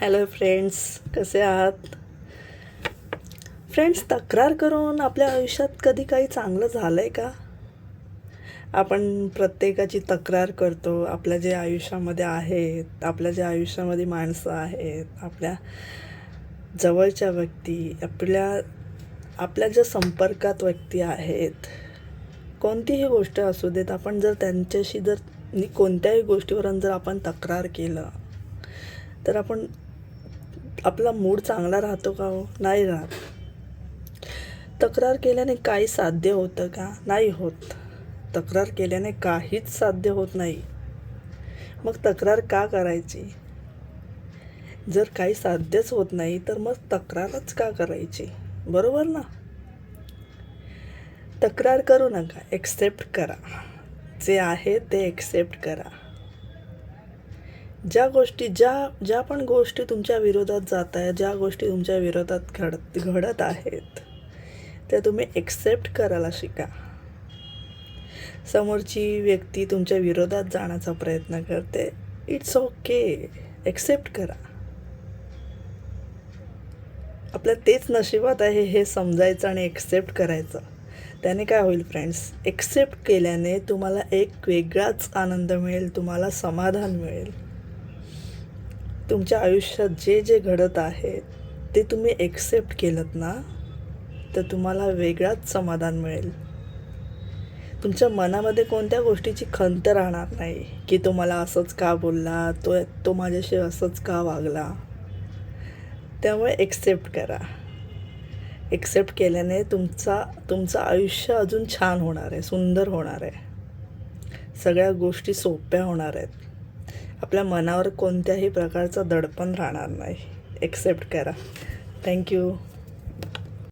Hello friends, कसे आहात? Friends, तक्रार करून आपल्या आयुष्यात कधी काही चांगलं झालं आहे का? आपण प्रत्येकाची तक्रार करतो. आपल्या जे आयुष्यामध्ये आहेत, आपल्या ज्या आयुष्यामध्ये माणसं आहेत, आपल्या जवळच्या व्यक्ती, आपल्या आपल्या ज्या संपर्कात व्यक्ती आहेत, कोणतीही गोष्ट असू देत, आपण जर त्यांच्याशी कोणत्याही गोष्टीवरून जर आपण तक्रार केलं, तर आपला मूड चांगला राहतो का हो? नाही राहत. तक्रार केल्याने काही साध्य होतं का? नाही होत. तक्रार केल्याने काहीच साध्य होत नाही. मग तक्रार का करायची? जर काही साध्यच होत नाही तर मग तक्रारच का करायची? बरोबर ना? तक्रार करू नका, एक्सेप्ट करा. जे आहे ते एक्सेप्ट करा. ज्या पण गोष्टी तुमच्या विरोधात जात आहेत, ज्या गोष्टी तुमच्या विरोधात घडत आहेत, त्या तुम्ही एक्सेप्ट करायला शिका. समोरची व्यक्ती तुमच्या विरोधात जाण्याचा प्रयत्न करते, इट्स ओके, एक्सेप्ट करा. आपल्या तेच नशिबात आहे हे समजायचं आणि एक्सेप्ट करायचं. त्याने काय होईल फ्रेंड्स, एक्सेप्ट केल्याने तुम्हाला एक वेगळाच आनंद मिळेल, तुम्हाला समाधान मिळेल. तुमच्या आयुष्यात जे जे घडत आहे ते तुम्ही एक्सेप्ट केलं ना, तर तुम्हाला वेगळाच समाधान मिळेल. तुमच्या मनामध्ये कोणत्या गोष्टीची खंत राहणार नाही की तो मला असंच का बोलला, तो माझ्याशी असंच का वागला. त्यामुळे एक्सेप्ट करा. एक्सेप्ट केल्याने तुमचं आयुष्य अजून छान होणार आहे, सुंदर होणार आहे. सगळ्या गोष्टी सोप्या होणार आहेत. आपल्या मनावर कोणत्याही प्रकारचं दडपण राहणार नाही. एक्सेप्ट करा. थँक्यू.